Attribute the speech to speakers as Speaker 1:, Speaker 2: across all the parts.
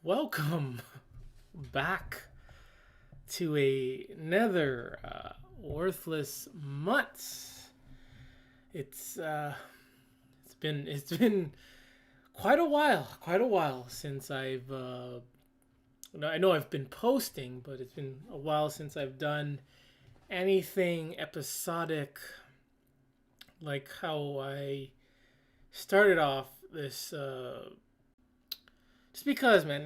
Speaker 1: Welcome back to another worthless month. It's been quite a while since I know I've been posting, but it's been a while since I've done anything episodic like how I started off this. Just because, man,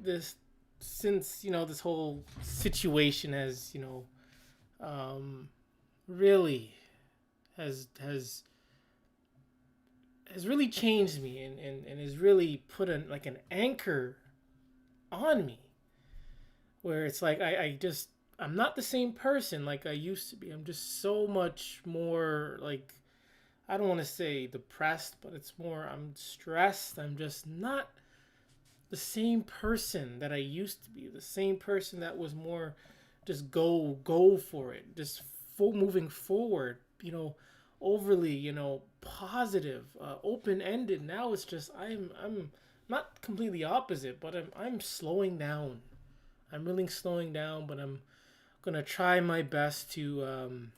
Speaker 1: this since this whole situation has um, really has has really changed me and has really put an anchor on me where it's like I'm not the same person like I used to be. I'm just so much more like, I don't want to say depressed, but it's more I'm stressed. I'm just not the same person that I used to be, the same person that was more just go for it, just moving forward, overly, positive, open ended. Now it's just I'm not completely opposite, but I'm slowing down. I'm really slowing down, but I'm gonna try my best to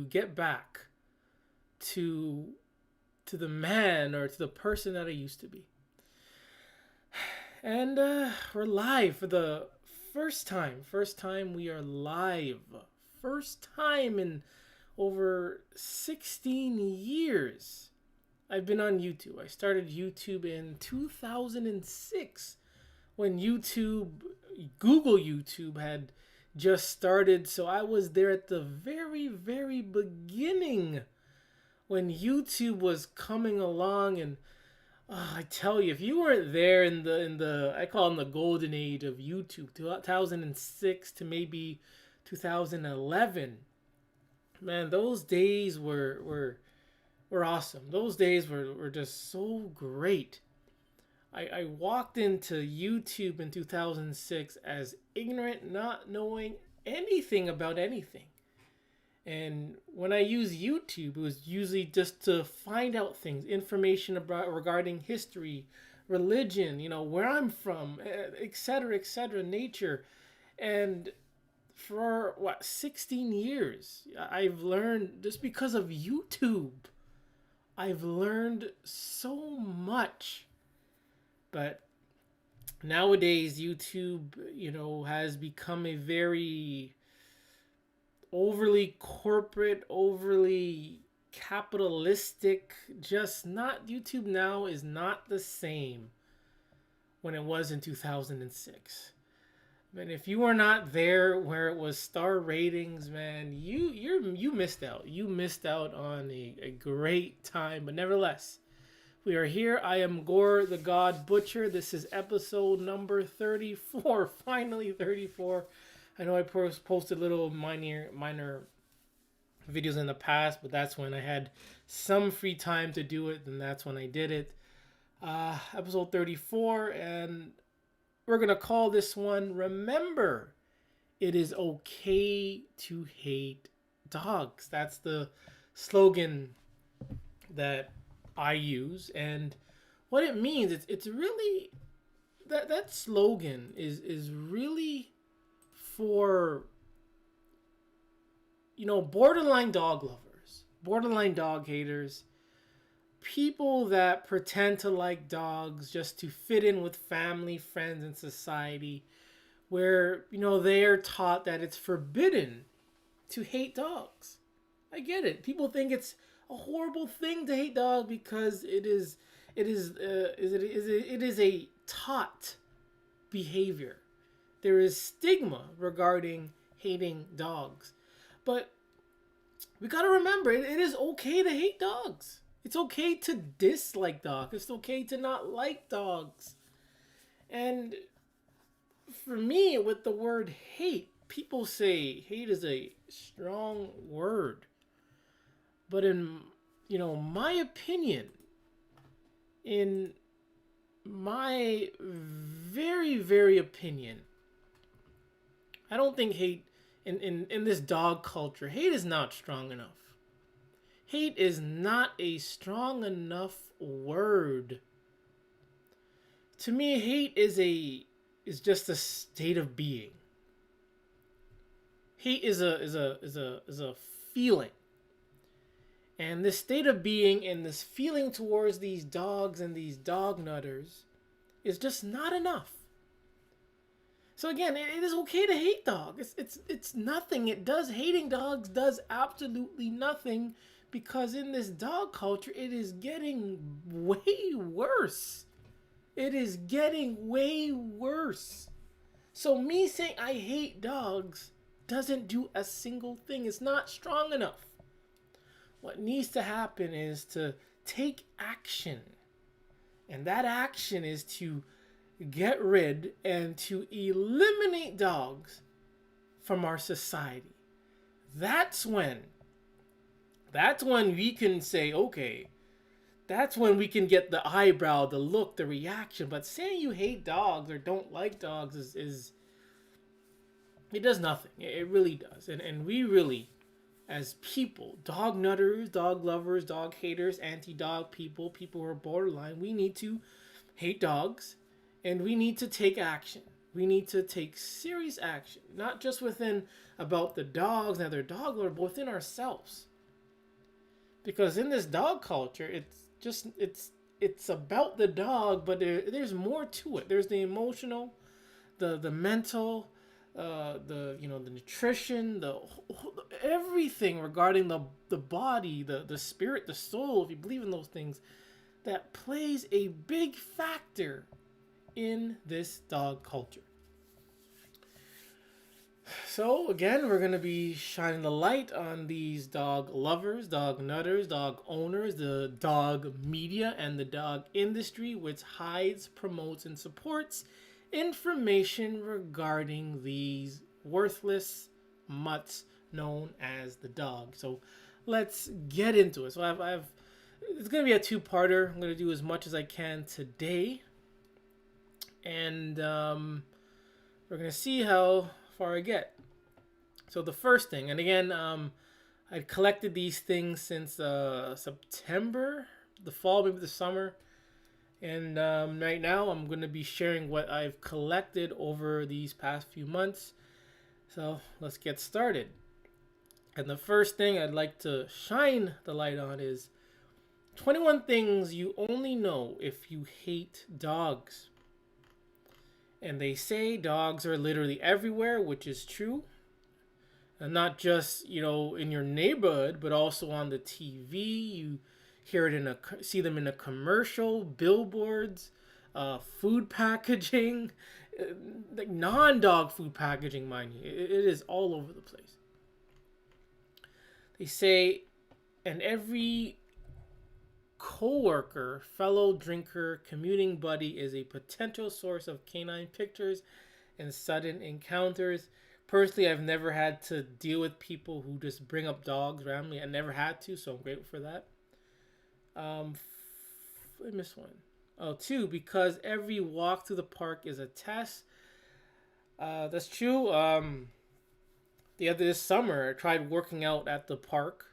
Speaker 1: get back to the man or to the person that I used to be. And we're live for the first time. First time we are live. First time in over 16 years I've been on YouTube. I started YouTube in 2006 when Google YouTube had just started. So I was there at the very, very beginning when YouTube was coming along. And I tell you, if you weren't there in the I call them the golden age of YouTube, 2006 to maybe 2011, man, those days were awesome. Those days were just so great. I walked into YouTube in 2006 as ignorant, not knowing anything about anything. And when I use YouTube, it was usually just to find out things, information about regarding history, religion, where I'm from, etc., nature. And for 16 years, I've learned just because of YouTube. I've learned so much. But nowadays, YouTube, has become a very overly corporate, overly capitalistic. Just not YouTube now is not the same when it was in 2006. Man, if you were not there where it was star ratings, man, you missed out. You missed out on a great time. But nevertheless, we are here. I am Gore the God Butcher. This is episode number 34. Finally 34. I know I posted little minor videos in the past, but that's when I had some free time to do it, and that's when I did it. Episode 34, and we're going to call this one, Remember, It Is Okay to Hate Dogs. That's the slogan that I use, and what it means, it's really, that slogan is really for borderline dog lovers, borderline dog haters, people that pretend to like dogs just to fit in with family, friends, and society, where they are taught that it's forbidden to hate dogs. I get it. People think it's a horrible thing to hate dogs because it is a taught behavior. There is stigma regarding hating dogs. But we gotta remember, it is okay to hate dogs. It's okay to dislike dogs. It's okay to not like dogs. And for me, with the word hate, people say hate is a strong word. But in, my opinion, in my very, very opinion, I don't think hate in this dog culture, hate is not strong enough. Hate is not a strong enough word To me, hate is just a state of being. Hate is a feeling. And this state of being and this feeling towards these dogs and these dog nutters is just not enough. So again, it is okay to hate dogs. It's nothing. It does hating dogs does absolutely nothing, because in this dog culture it is getting way worse. It is getting way worse. So me saying I hate dogs doesn't do a single thing. It's not strong enough. What needs to happen is to take action. And that action is to get rid and to eliminate dogs from our society. That's when we can say, okay, that's when we can get the eyebrow, the look, the reaction. But saying you hate dogs or don't like dogs is it does nothing. It really does. And we really, as people, dog nutters, dog lovers, dog haters, anti-dog people, people who are borderline, we need to hate dogs, and we need to take action. We need to take serious action, not just within about the dogs and their dog lore, but within ourselves. Because in this dog culture, it's about the dog, but there's more to it. There's the emotional, the mental, the nutrition, the everything regarding the body, the spirit, the soul, if you believe in those things, that plays a big factor in this dog culture. So again, we're going to be shining the light on these dog lovers, dog nutters, dog owners, the dog media, and the dog industry, which hides, promotes, and supports information regarding these worthless mutts known as the dog. So let's get into it. So I've it's going to be a two-parter. I'm going to do as much as I can today. And we're going to see how far I get. So the first thing, and again, I'd collected these things since September, the fall, maybe the summer. And right now I'm going to be sharing what I've collected over these past few months. So let's get started. And the first thing I'd like to shine the light on is 21 things you only know if you hate dogs. And they say dogs are literally everywhere, which is true. And not just, in your neighborhood, but also on the TV. You hear it see them in a commercial, billboards, food packaging, like non-dog food packaging, mind you. It is all over the place. They say, and every coworker, fellow drinker, commuting buddy is a potential source of canine pictures and sudden encounters. Personally, I've never had to deal with people who just bring up dogs randomly. I never had to, so I'm grateful for that. I missed one. Oh, two, because every walk through the park is a test. That's true. This summer, I tried working out at the park.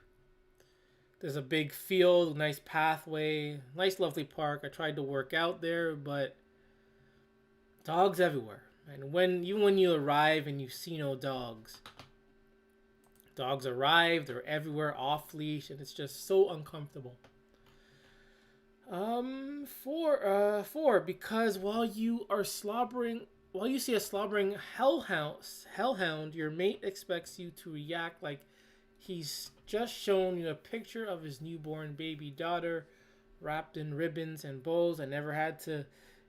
Speaker 1: There's a big field, nice pathway, nice lovely park. I tried to work out there, but dogs everywhere. And when you arrive and you see no dogs, dogs arrive, they're everywhere off leash, and it's just so uncomfortable. Four, because while you see a slobbering hellhound, your mate expects you to react like he's just shown you a picture of his newborn baby daughter wrapped in ribbons and bows. I never had to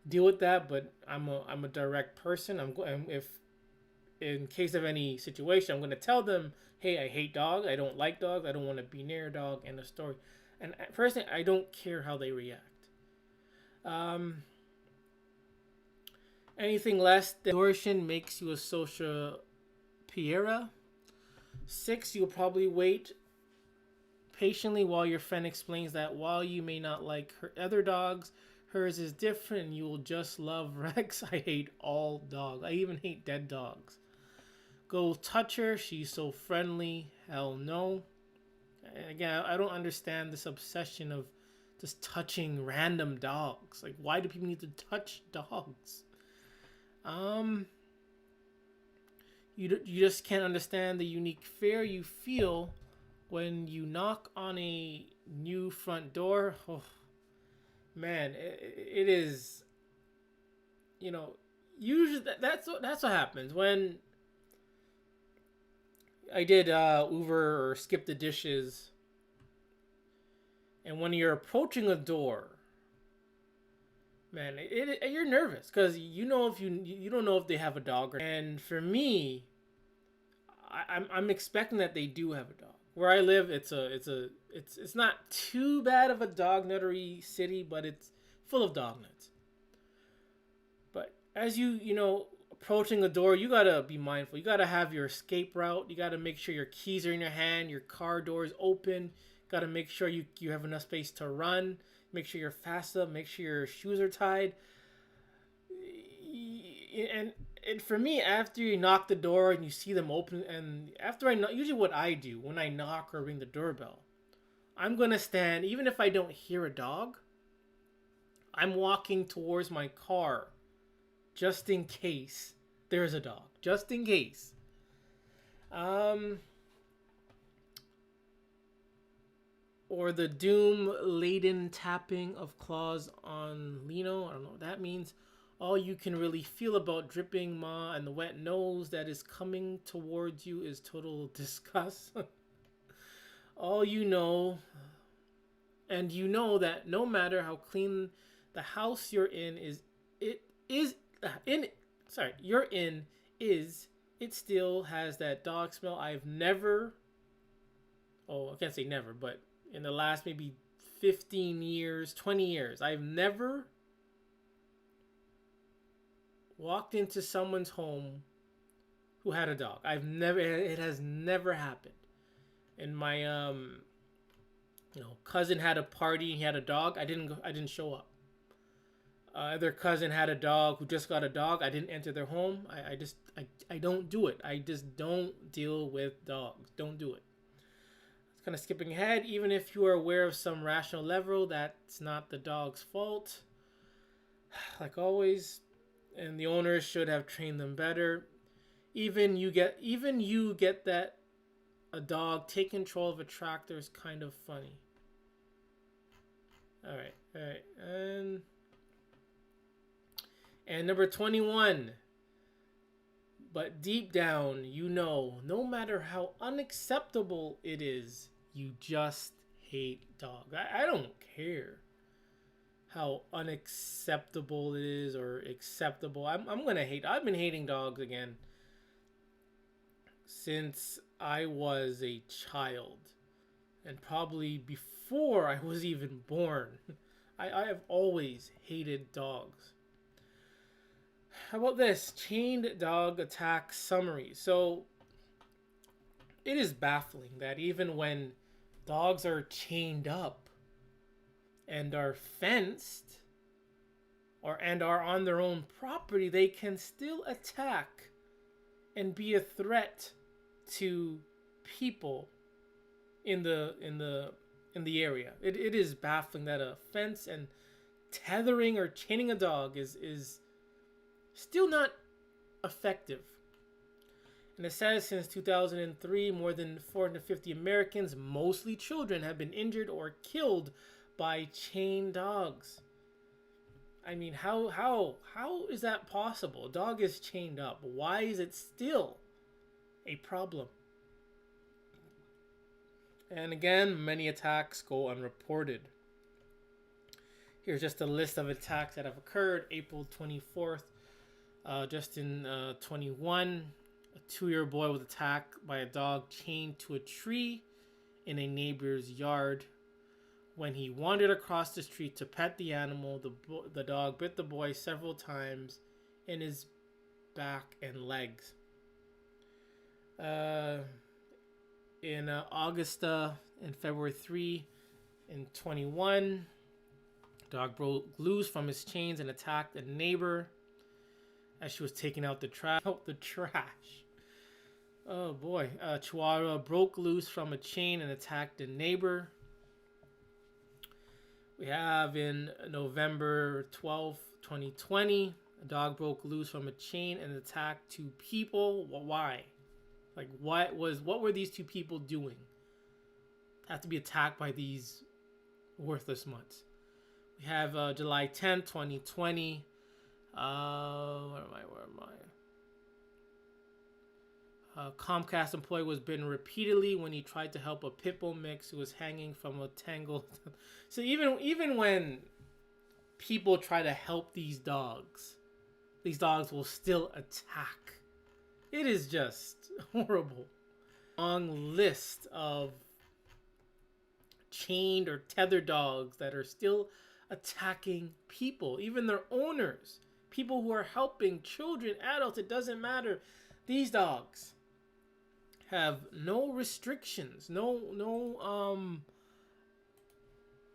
Speaker 1: deal with that, but I'm a direct person. If in case of any situation, I'm going to tell them, hey, I hate dogs. I don't like dogs. I don't want to be near a dog. End of story. And personally, I don't care how they react. Anything less than extortion makes you a social pariah. 6, you'll probably wait patiently while your friend explains that while you may not like her other dogs, hers is different and you will just love Rex. I hate all dogs. I even hate dead dogs. Go touch her. She's so friendly. Hell no. Again, I don't understand this obsession of just touching random dogs. Like, why do people need to touch dogs? You just can't understand the unique fear you feel when you knock on a new front door. Oh, man, it is. You know, usually that's what happens when I did Uber or skip the dishes, and when you're approaching a door, man, you're nervous because you know if you don't know if they have a dog. And for me, I'm expecting that they do have a dog. Where I live, it's not too bad of a dog nuttery city, but it's full of dog nuts. But as you know approaching the door, you gotta be mindful. You gotta have your escape route. You gotta make sure your keys are in your hand, your car door is open. Gotta make sure you have enough space to run. Make sure you're fast up. Make sure your shoes are tied. And for me, after you knock the door and you see them open, and after I knock, usually what I do when I knock or ring the doorbell, I'm gonna stand. Even if I don't hear a dog, I'm walking towards my car, just in case there's a dog. Just in case. Or the doom-laden tapping of claws on Lino. I don't know what that means. All you can really feel about dripping ma and the wet nose that is coming towards you is total disgust. All you know, and you know that no matter how clean the house you're in it still has that dog smell. I can't say never, but in the last maybe 15 years, 20 years, I've never walked into someone's home who had a dog. It has never happened. And my cousin had a party and he had a dog. I didn't show up. Their cousin had a dog who just got a dog. I didn't enter their home. I don't do it. I just don't deal with dogs. Don't do it. It's kind of skipping ahead. Even if you are aware of some rational level, that's not the dog's fault. Like always, and the owners should have trained them better. Even you get that a dog take control of a tractor is kind of funny. All right, and number 21. But deep down, you know, no matter how unacceptable it is, you just hate dogs. I don't care how unacceptable it is or acceptable. I'm gonna hate. I've been hating dogs again since I was a child, and probably before I was even born. I have always hated dogs. How about this? Chained dog attack summary. So it is baffling that even when dogs are chained up and are fenced and are on their own property, they can still attack and be a threat to people in the area. It is baffling that a fence and tethering or chaining a dog is still not effective. And it says since 2003, more than 450 Americans, mostly children, have been injured or killed by chained dogs. I mean, how is that possible? A dog is chained up. Why is it still a problem? And again, many attacks go unreported. Here's just a list of attacks that have occurred. April 24th, just in 21, a 2-year boy was attacked by a dog chained to a tree in a neighbor's yard. When he wandered across the street to pet the animal, the dog bit the boy several times in his back and legs. In Augusta, in February 3, in 21, dog broke loose from his chains and attacked a neighbor as she was taking out the trash. Oh boy. Chihuahua broke loose from a chain and attacked a neighbor. We have in November 12th, 2020, a dog broke loose from a chain and attacked two people. Why? Like, what were these two people doing? Have to be attacked by these worthless mutts. We have July 10th, 2020. Where am I? Comcast employee was bitten repeatedly when he tried to help a pit bull mix who was hanging from a tangled. So even when people try to help these dogs will still attack. It is just horrible. Long list of chained or tethered dogs that are still attacking people, even their owners, people who are helping children, adults, it doesn't matter. These dogs have no restrictions, no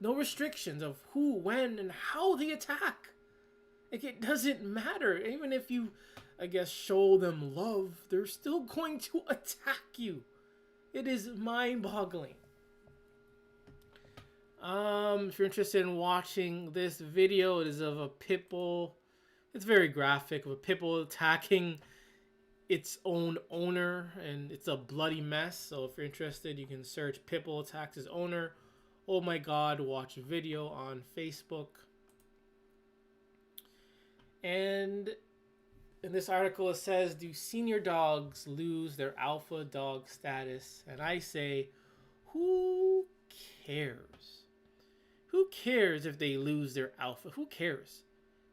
Speaker 1: restrictions of who, when, and how they attack. Like, it doesn't matter. Even if you, I guess, show them love, they're still going to attack you. It is mind-boggling. If you're interested in watching this video, it is of a pit bull. It's very graphic, of a pit bull attacking its own owner, and it's a bloody mess. So if you're interested, you can search pit bull attacks his owner. Oh my god, watch a video on Facebook. And in this article it says, do senior dogs lose their alpha dog status? And I say, who cares? Who cares if they lose their alpha? Who cares?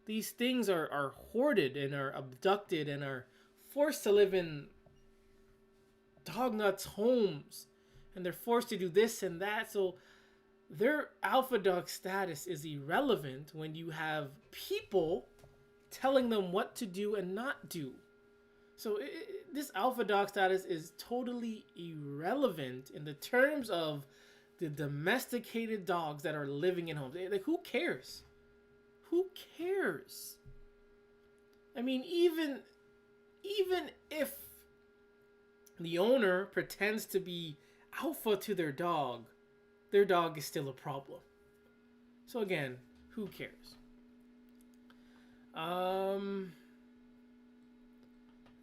Speaker 1: These things are hoarded and are abducted and are forced to live in dog nuts homes, and they're forced to do this and that. So their alpha dog status is irrelevant when you have people telling them what to do and not do. So this alpha dog status is totally irrelevant in the terms of the domesticated dogs that are living in homes. Like, who cares? Who cares? I mean, even if the owner pretends to be alpha to their dog is still a problem. So again, who cares? And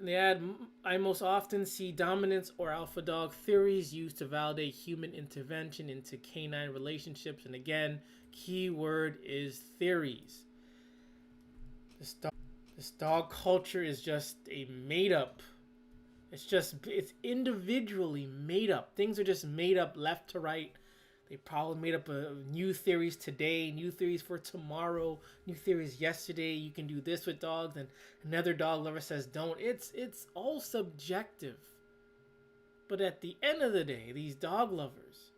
Speaker 1: they add, I most often see dominance or alpha dog theories used to validate human intervention into canine relationships. And again, key word is theories. This dog culture is just a made up. It's individually made up. Things are just made up left to right. They probably made up new theories today, new theories for tomorrow, new theories yesterday. You can do this with dogs, and another dog lover says don't. It's all subjective. But at the end of the day, these dog lovers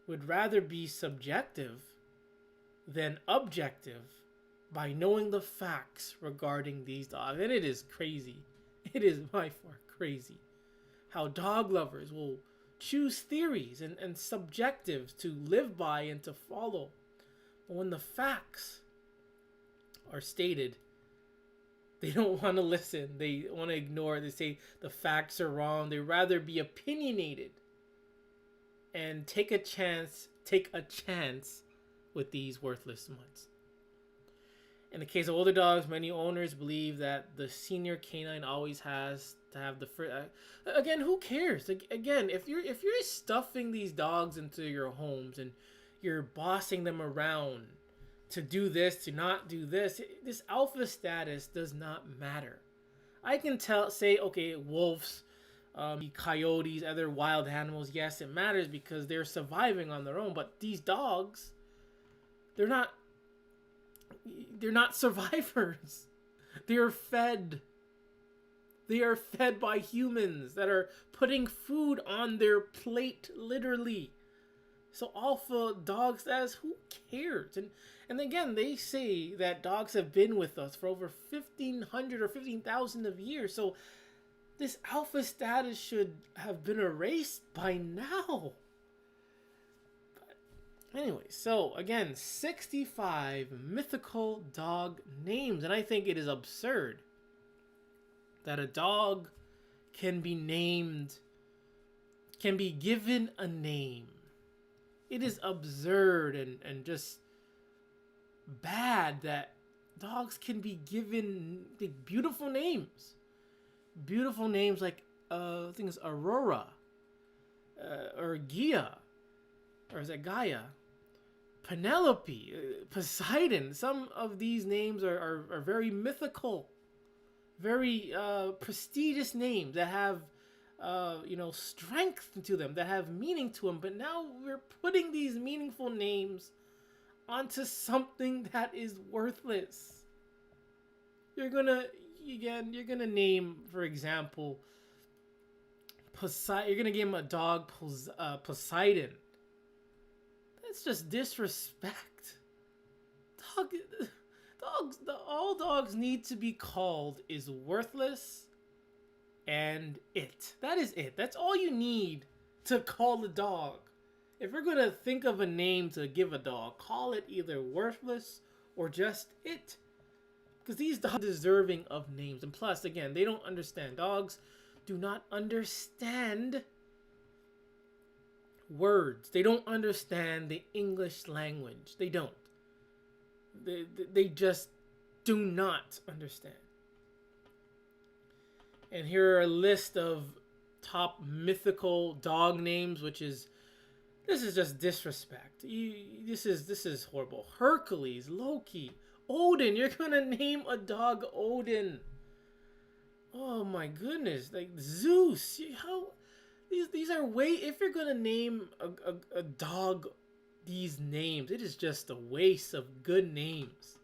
Speaker 1: would rather be subjective than objective by knowing the facts regarding these dogs. And it is crazy. It is by far crazy how dog lovers will choose theories and subjectives to live by and to follow. But when the facts are stated, they don't want to listen. They want to ignore. They say the facts are wrong. They rather be opinionated and take a chance with these worthless mutts. In the case of older dogs, many owners believe that the senior canine always has to have the first. Again, who cares? Again, if you're stuffing these dogs into your homes and you're bossing them around to do this, to not do this, this alpha status does not matter. I can say, okay, wolves, coyotes, other wild animals, yes, it matters because they're surviving on their own. But these dogs, they're not survivors. They are fed by humans that are putting food on their plate, literally. So alpha dog status, who cares? And again, they say that dogs have been with us for over 1,500 or 15,000 of years. So this alpha status should have been erased by now. Anyway, so again, 65 mythical dog names. And I think it is absurd that a dog can be given a name. It is absurd and just bad that dogs can be given like, beautiful names. Beautiful names like I think it's Aurora, or Gia, or is it Gaia? Penelope, Poseidon. Some of these names are very mythical, very prestigious names that have strength to them, that have meaning to them. But now we're putting these meaningful names onto something that is worthless. You're gonna name, for example, Poseidon. You're gonna give him a dog, Poseidon. That's just disrespect. All dogs need to be called is worthless and it. That is it. That's all you need to call a dog. If we're gonna think of a name to give a dog, call it either worthless or just it. Because these dogs are deserving of names. And plus, again, they don't understand. Dogs do not understand words. They don't understand the English language. They don't. They just do not understand. And here are a list of top mythical dog names, this is just disrespect. This is horrible. Hercules, Loki, Odin. You're gonna name a dog Odin. Oh my goodness. Like Zeus. These are if you're gonna name a dog these names, it is just a waste of good names.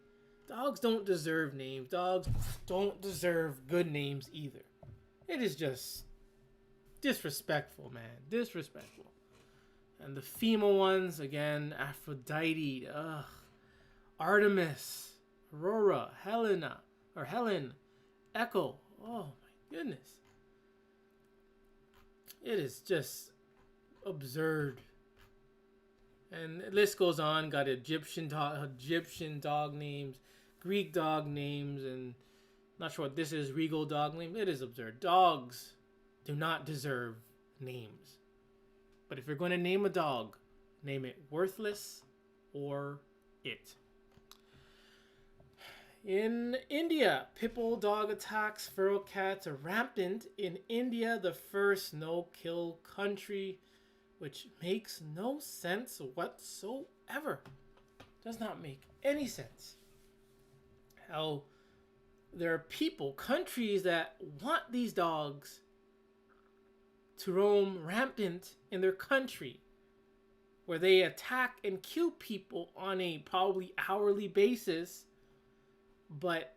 Speaker 1: Dogs don't deserve names. Dogs don't deserve good names either. It is just disrespectful, man. Disrespectful. And the female ones, again, Aphrodite, Artemis, Aurora, Helen, Echo. Oh my goodness. It is just absurd. And the list goes on. Got Egyptian dog names, Greek dog names, and not sure what this is, regal dog name. It is absurd. Dogs do not deserve names. But if you're going to name a dog, name it worthless or it. In India, pit bull dog attacks feral cats are rampant. In India, the first no-kill country, which makes no sense whatsoever. Does not make any sense. How there are countries that want these dogs to roam rampant in their country, where they attack and kill people on a probably hourly basis, but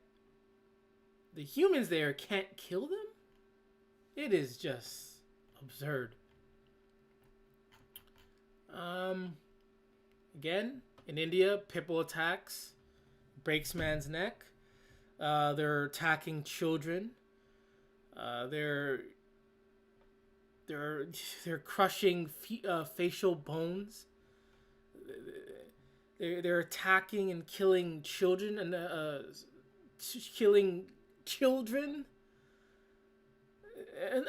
Speaker 1: the humans there can't kill them? It is just absurd. Again, in India, pit bull attacks, breaks man's neck. They're attacking children. They're crushing facial bones. They're attacking and killing children and killing children.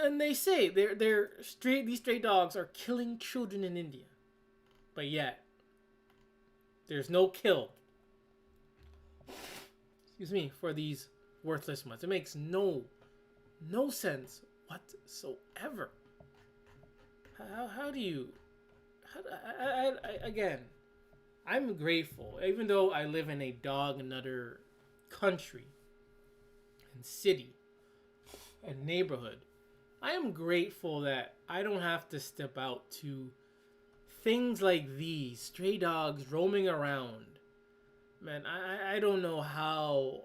Speaker 1: And they say these stray dogs are killing children in India, but yet there's no kill. Excuse me, for these worthless ones. It makes no sense whatsoever. Again, I'm grateful, even though I live in a dog another country and city and neighborhood. I am grateful that I don't have to step out to things like these, stray dogs roaming around. Man, I don't know how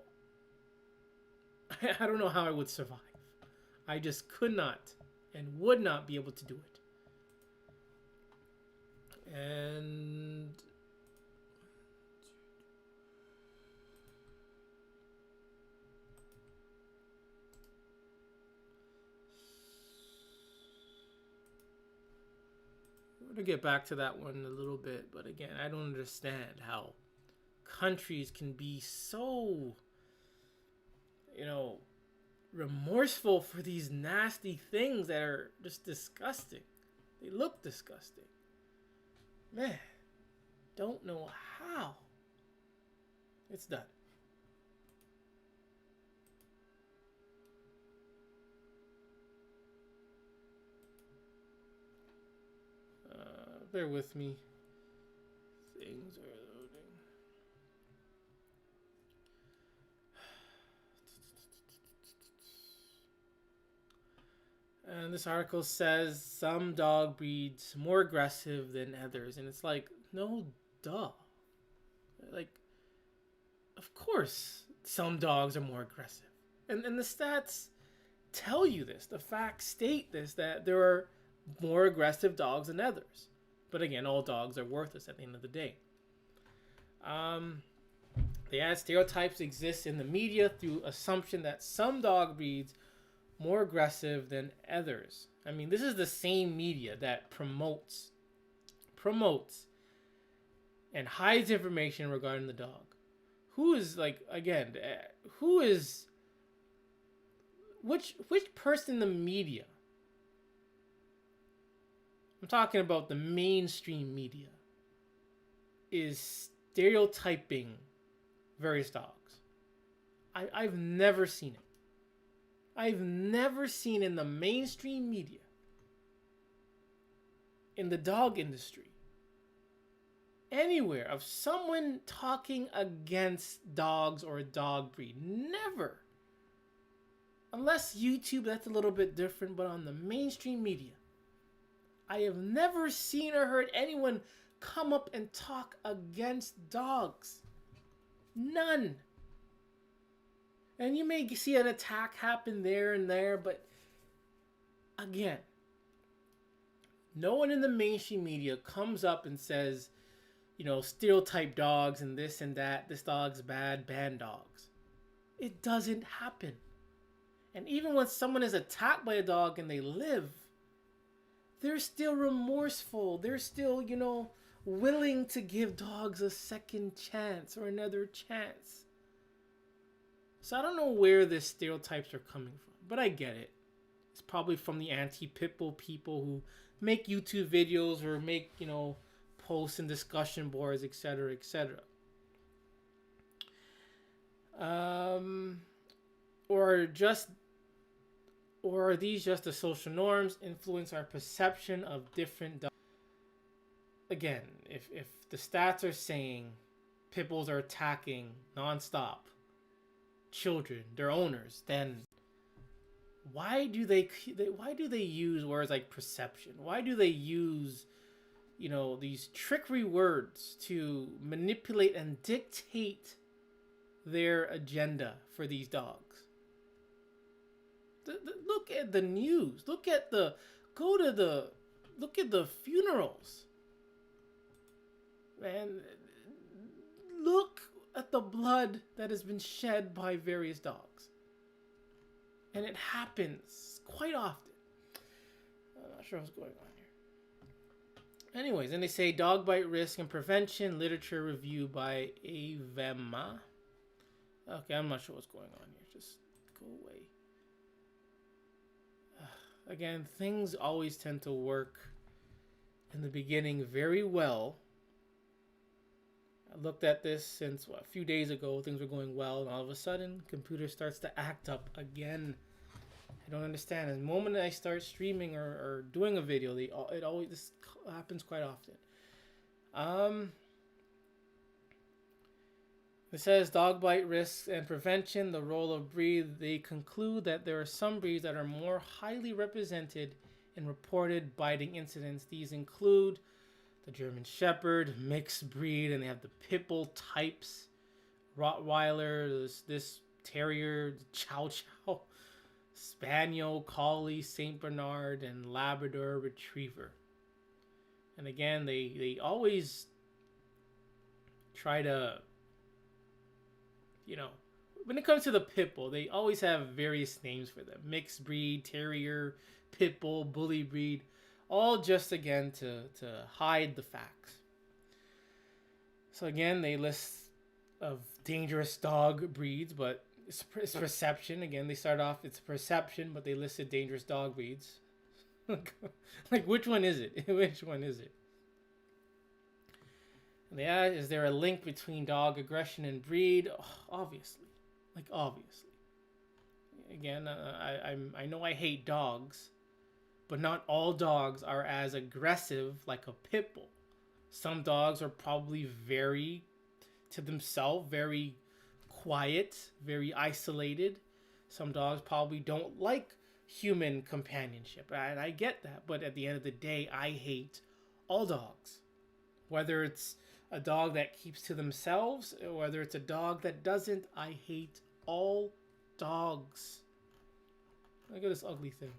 Speaker 1: I don't know how I would survive. I just could not and would not be able to do it. And we're going to get back to that one in a little bit, but again, I don't understand how countries can be so, remorseful for these nasty things that are just disgusting. They look disgusting. Man, don't know how. It's done. Bear with me. Things are loading. And this article says some dog breeds more aggressive than others. And it's like, no, duh. Like, of course, some dogs are more aggressive. And the stats tell you this. The facts state this, that there are more aggressive dogs than others. But again, all dogs are worthless at the end of the day. They add stereotypes exist in the media through assumption that some dog breeds more aggressive than others. I mean, this is the same media that promotes and hides information regarding the dog. Who is, like, again, who is, which person in the media, I'm talking about the mainstream media, is stereotyping various dogs? I've never seen it. I've never seen in the mainstream media, in the dog industry, anywhere, of someone talking against dogs or a dog breed. Never. Unless YouTube, that's a little bit different, but on the mainstream media, I have never seen or heard anyone come up and talk against dogs. None. And you may see an attack happen there and there, but again, no one in the mainstream media comes up and says, you know, stereotype dogs and this and that, this dog's bad, ban dogs. It doesn't happen. And even when someone is attacked by a dog and they live, they're still remorseful. They're still, you know, willing to give dogs a second chance or another chance. So I don't know where the stereotypes are coming from, but I get it. It's probably from the anti-pitbull people who make YouTube videos or make, you know, posts and discussion boards, etc., etc. Or are these just the social norms influence our perception of different dogs? Again, if the stats are saying pit bulls are attacking nonstop children, their owners, then why do they use words like perception? Why do they use, you know, these trickery words to manipulate and dictate their agenda for these dogs? Look at the news. Look at the funerals. Man, look at the blood that has been shed by various dogs. And it happens quite often. I'm not sure what's going on here. Anyways, and they say dog bite risk and prevention literature review by Avema. Okay, I'm not sure what's going on here. Just go away. Again, things always tend to work in the beginning very well. I looked at this since a few days ago. Things were going well, and all of a sudden, computer starts to act up again. I don't understand. The moment I start streaming or doing a video, this happens quite often. It says dog bite risks and prevention, the role of breed. They conclude that there are some breeds that are more highly represented in reported biting incidents. These include the German Shepherd, mixed breed, and they have the pit bull types, Rottweiler, this Terrier, Chow Chow, Spaniel, Collie, Saint Bernard, and Labrador Retriever. And again, they always try to, you know, when it comes to the pit bull, they always have various names for them. Mixed breed, Terrier, pit bull, bully breed. All just, again, to hide the facts. So, again, they list of dangerous dog breeds, but it's perception. Again, they start off, it's perception, but they listed dangerous dog breeds. Like, which one is it? Which one is it? Yeah, is there a link between dog aggression and breed? Oh, obviously, obviously. Again, I know I hate dogs, but not all dogs are as aggressive like a pit bull. Some dogs are probably very to themselves, very quiet, very isolated. Some dogs probably don't like human companionship, and I get that. But at the end of the day, I hate all dogs, whether it's a dog that keeps to themselves or whether it's a dog that doesn't. I hate all dogs. Look at this ugly thing.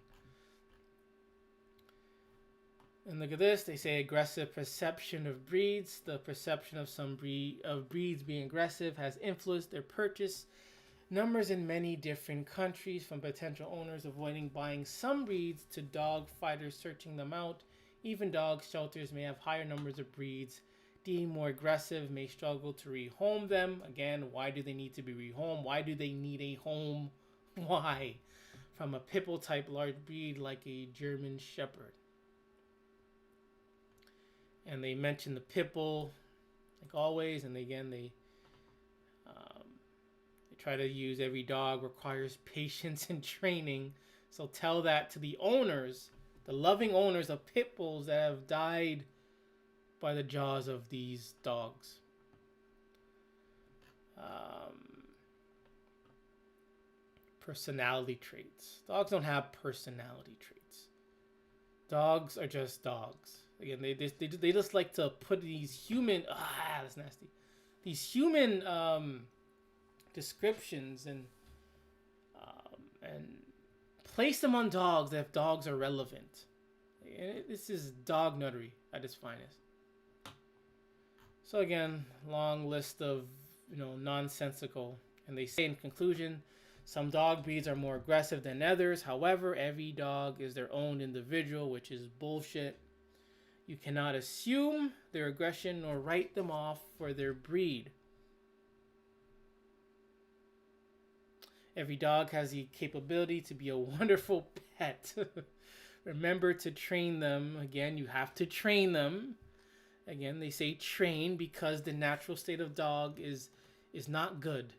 Speaker 1: And look at this. They say aggressive perception of breeds. The perception of some breeds being aggressive has influenced their purchase numbers in many different countries, from potential owners avoiding buying some breeds to dog fighters searching them out. Even dog shelters may have higher numbers of breeds deemed more aggressive, may struggle to rehome them. Again, why do they need to be rehomed? Why do they need a home? Why? From a pit bull type large breed like a German Shepherd. And they mention the pit bull, like always, and again they try to use every dog requires patience and training. So tell that to the owners, the loving owners of pit bulls that have died by the jaws of these dogs. Personality traits. Dogs don't have personality traits. Dogs are just dogs. Again, they just like to put these human that's nasty. These human descriptions and place them on dogs if dogs are relevant. This is dog nuttery at its finest. So again, long list of nonsensical, and they say in conclusion, some dog breeds are more aggressive than others. However, every dog is their own individual, which is bullshit. You cannot assume their aggression nor write them off for their breed. Every dog has the capability to be a wonderful pet. Remember to train them. Again, you have to train them. Again, they say train because the natural state of dog is not good.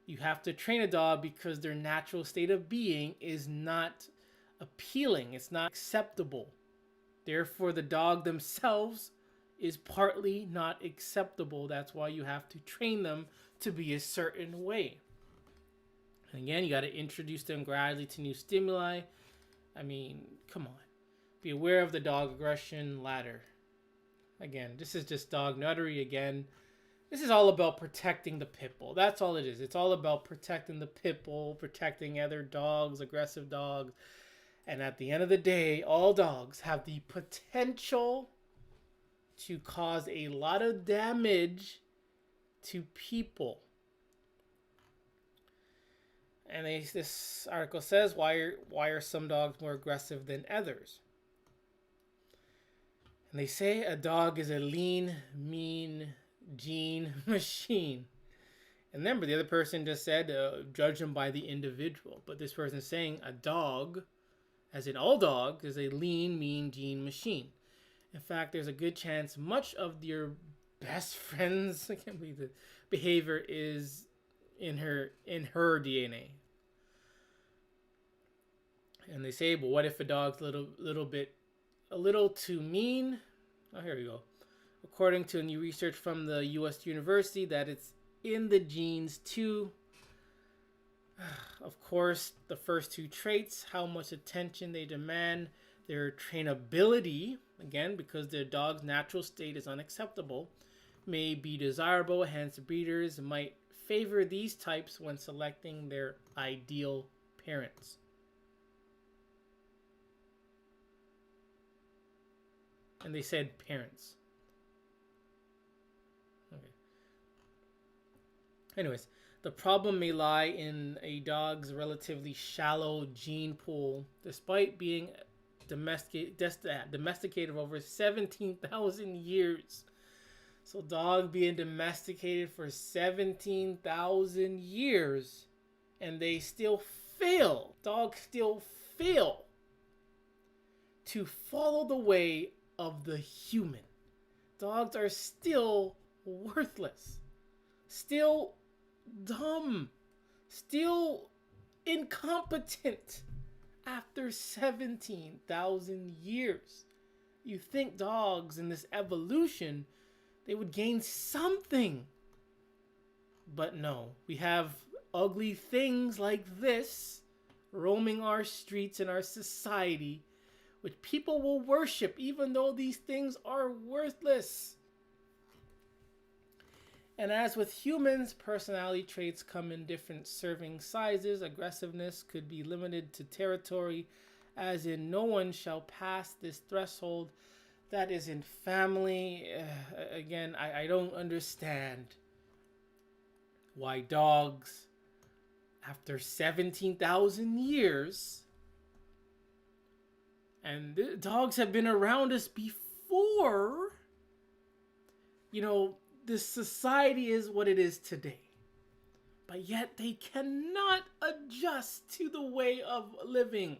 Speaker 1: You have to train a dog because their natural state of being is not appealing. It's not acceptable. Therefore, the dog themselves is partly not acceptable. That's why you have to train them to be a certain way. And again, you got to introduce them gradually to new stimuli. I mean, come on. Be aware of the dog aggression ladder. Again, this is just dog nuttery again. This is all about protecting the pit bull. That's all it is. It's all about protecting the pit bull, protecting other dogs, aggressive dogs. And at the end of the day, all dogs have the potential to cause a lot of damage to people. And this article says, why are some dogs more aggressive than others? And they say a dog is a lean, mean gene machine. And remember, the other person just said judge them by the individual. But this person is saying a dog, as in all dogs, is a lean, mean gene machine. In fact, there's a good chance much of your best friend's I can't believe the behavior is in her DNA. And they say, but what if a dog's a little too mean? Oh, here we go. According to a new research from the U.S. University, that it's in the genes too. Of course, the first two traits, how much attention they demand, their trainability, again, because their dog's natural state is unacceptable, may be desirable, hence breeders might favor these types when selecting their ideal parents. And they said parents. Okay. Anyways, the problem may lie in a dog's relatively shallow gene pool, despite being domesticated for over 17,000 years. So dog being domesticated for 17,000 years, and they still fail. Dogs still fail to follow the way of the human. dogs are still worthless, still dumb, still incompetent after 17,000 years. You think dogs in this evolution, they would gain something. But no, we have ugly things like this roaming our streets and our society, which people will worship even though these things are worthless. And as with humans, personality traits come in different serving sizes. Aggressiveness could be limited to territory, as in no one shall pass this threshold. That is in family. Again, I don't understand why dogs, after 17,000 years, and dogs have been around us before, this society is what it is today. But yet they cannot adjust to the way of living.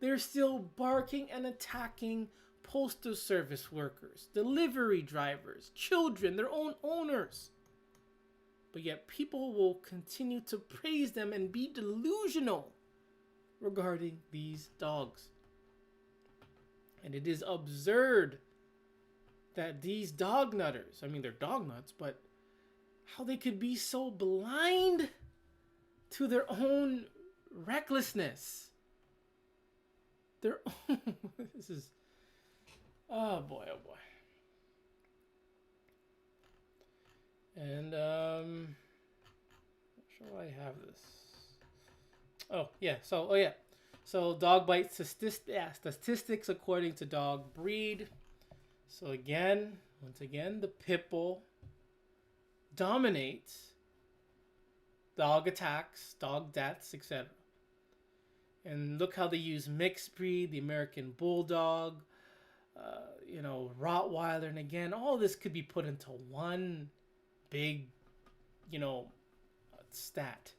Speaker 1: They're still barking and attacking postal service workers, delivery drivers, children, their own owners. But yet people will continue to praise them and be delusional regarding these dogs. And it is absurd that these dog nutters, they're dog nuts, but how they could be so blind to their own recklessness. Their own, this is, oh boy. And, sure I have this. So dog bite statistics according to dog breed. So once again, the pit bull dominates dog attacks, dog deaths, etc. And look how they use mixed breed, the American bulldog, Rottweiler, and again, all this could be put into one big, stat.